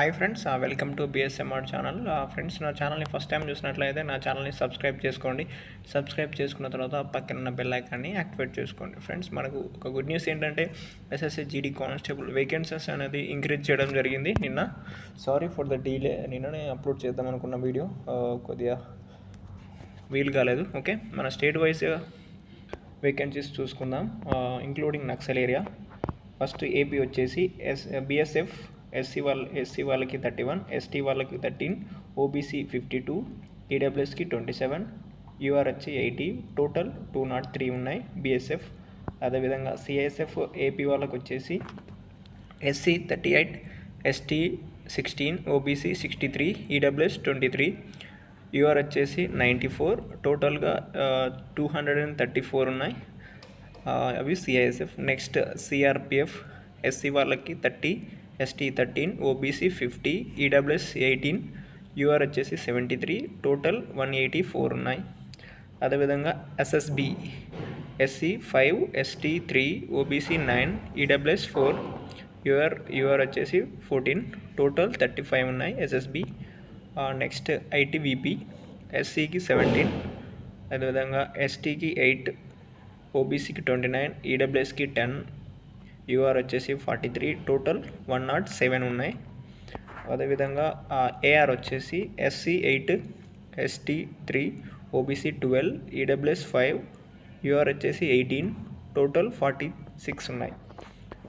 Hi friends, welcome to BSMR channel. Friends, నా ఛానల్ని first time చూసినట్లయితే నా ఛానల్ని సబ్స్క్రైబ్ చేసుకోండి. సబ్స్క్రైబ్ చేసుకున్న తర్వాత పక్కన ఉన్న బెల్ ఐకాన్ని యాక్టివేట్ చేసుకోండి. ఫ్రెండ్స్, మనకు ఒక గుడ్ న్యూస్ ఏంటంటే ఎస్ఎస్సి జీడీ కానిస్టేబుల్ వేకెన్సీస్ అనేది ఇంక్రీజ్ చేయడం జరిగింది నిన్న. Sorry for the delay. నిన్ననే అప్లోడ్ చేద్దాం అనుకున్న వీడియో కొద్దిగా వీలు కాలేదు. ఓకే, మన స్టేట్ వైజ్ వేకెన్సీస్ చూసుకుందాం, including Naxal area. First AP వచ్చేసి బిఎస్ఎఫ్ ఎస్సీ వాళ్ళకి 31, ఎస్టీ వాళ్ళకి 13, ఓబీసీ 52, ఈడబ్ల్యూఎస్కి 27, యూఆర్ వచ్చి 80, టోటల్ 203 ఉన్నాయి బిఎస్ఎఫ్. అదేవిధంగా సిఐఎస్ఎఫ్ ఏపీ వాళ్ళకి వచ్చేసి SC 38, ST 16, OBC 63, EWS 23, UR వచ్చేసి 94, టోటల్గా 234 ఉన్నాయి. అవి సిఐఎస్ఎఫ్. నెక్స్ట్ సిఆర్పిఎఫ్ ఎస్సీ వాళ్ళకి 30, ఎస్టీ 13, ఓబీసీ 50, ఈడబ్ల్యూఎస్ 18, యూఆర్ వచ్చేసి 73, టోటల్ 184 ఉన్నాయి. అదేవిధంగా SSB SC 5, ST 3, OBC 9, EWS 4, UR వచ్చేసి 14, టోటల్ 35 ఉన్నాయి ఎస్ఎస్బి. నెక్స్ట్ ఐటీబీపీ ఎస్సీకి 17, అదేవిధంగా ఎస్టీకి 8, ఓబీసీకి 29, ఈడబ్ల్యూఎస్కి 10, యూఆర్ వచ్చేసి 43, టోటల్ 107 ఉన్నాయి. అదేవిధంగా ఏఆర్ వచ్చేసి SC 8, ST 3, OBC 12, EWS 5, UR వచ్చేసి 18, టోటల్ 46 ఉన్నాయి.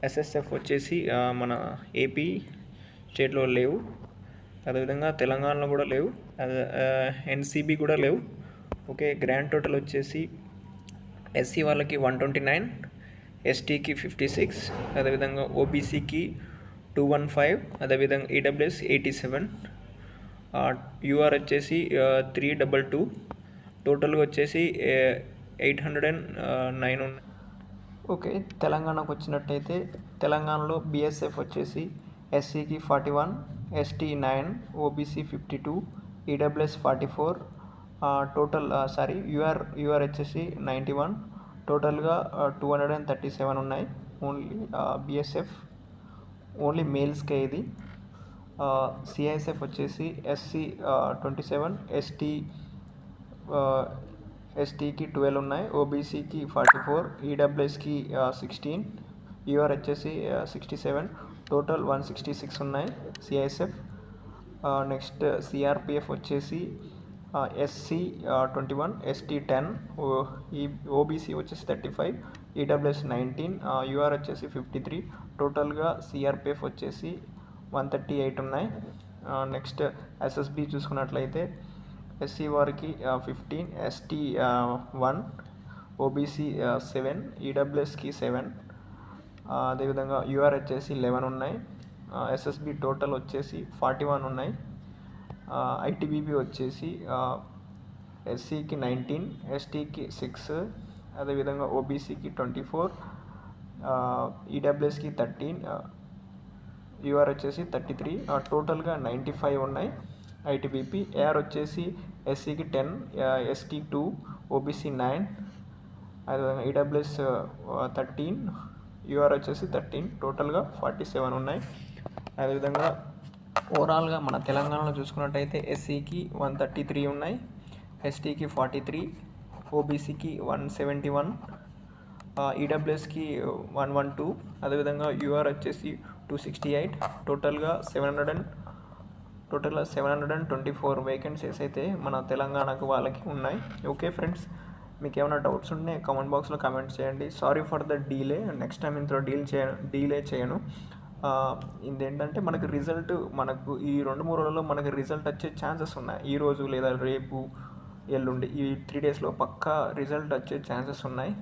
ఎస్ఎస్ఎఫ్ వచ్చేసి మన ఏపీ స్టేట్లో లేవు, అదేవిధంగా తెలంగాణలో కూడా లేవు, ఎన్సీబీ కూడా లేవు. ఓకే, గ్రాండ్ టోటల్ వచ్చేసి ఎస్సీ వాళ్ళకి 129, ఎస్టీకి 56, అదేవిధంగా ఓబీసీకి 215, అదేవిధంగా ఈడబ్ల్యూఎస్ 87, యూఆర్ వచ్చేసి 322, టోటల్గా వచ్చేసి 809 ఉన్నాయి. ఓకే, తెలంగాణకు వచ్చినట్టయితే తెలంగాణలో బిఎస్ఎఫ్ వచ్చేసి ఎస్సీకి 41, ST 9, OBC 52, EWS 44, total UR వచ్చేసి 91, టోటల్గా 237 ఉన్నాయి. ఓన్లీ బిఎస్ఎఫ్ ఓన్లీ మేల్స్కే ఇది. సిఐఎస్ఎఫ్ వచ్చేసి ఎస్సీ 27, ఎస్టీకి 12 ఉన్నాయి, ఓబీసీకి 44, ఈడబ్ల్యూఎస్కి 16, యూఆర్ వచ్చేసి 67, టోటల్ 166 ఉన్నాయి సిఐఎస్ఎఫ్. నెక్స్ట్ సిఆర్పిఎఫ్ వచ్చేసి ఎస్సీ 21, ఎస్టీ 10, ఓబీసీ వచ్చేసి 35, ఈడబ్ల్యూఎస్ 19, యూఆర్ వచ్చేసి 53, టోటల్గా సిఆర్పిఎఫ్ వచ్చేసి 138 ఉన్నాయి. నెక్స్ట్ ఎస్ఎస్బి చూసుకున్నట్లయితే ఎస్సీ వారికి 15, ఎస్టీ 1, ఓబీసీ 7, ఈడబ్ల్యూఎస్కి 7, అదేవిధంగా యూఆర్ వచ్చేసి 11 ఉన్నాయి. ఎస్ఎస్బి టోటల్ వచ్చేసి 41 ఉన్నాయి. ఐటీబీబీ వచ్చేసి ఎస్సీకి 19, ఎస్టీకి 6, అదేవిధంగా ఓబీసీకి 24, ఈడబ్ల్యూఎస్కి 13, యూఆర్ వచ్చేసి 33, టోటల్గా 95 ఉన్నాయి ఐటీబీపీ. ఏఆర్ వచ్చేసి ఎస్సీకి 10, ఎస్టీ 2, ఓబీసీ 9, అదేవిధంగా ఈడబ్ల్యూఎస్ 13, యూఆర్ వచ్చేసి 13, టోటల్గా 47 ఉన్నాయి. అదేవిధంగా ఓవరాల్గా మన తెలంగాణలో చూసుకున్నట్టయితే ఎస్సీకి 133 ఉన్నాయి, ఎస్టీకి 43, ఓబీసీకి 171, ఈడబ్ల్యూఎస్కి 112, అదేవిధంగా యూఆర్ వచ్చేసి 268, టోటల్గా 724 వేకెన్సీస్ అయితే మన తెలంగాణకు వాళ్ళకి ఉన్నాయి. ఓకే ఫ్రెండ్స్, మీకు ఏమైనా డౌట్స్ ఉంటే కామెంట్ బాక్స్లో కామెంట్ చేయండి. Sorry for the delay. Next time ఇందులో డీలే చేయను. ఇదేంటంటే మనకు మనకు ఈ 2-3 రోజుల్లో మనకి రిజల్ట్ వచ్చే ఛాన్సెస్ ఉన్నాయి. ఈరోజు లేదా రేపు, ఎల్లుండి, ఈ 3 డేస్లో పక్కా రిజల్ట్ వచ్చే ఛాన్సెస్ ఉన్నాయి.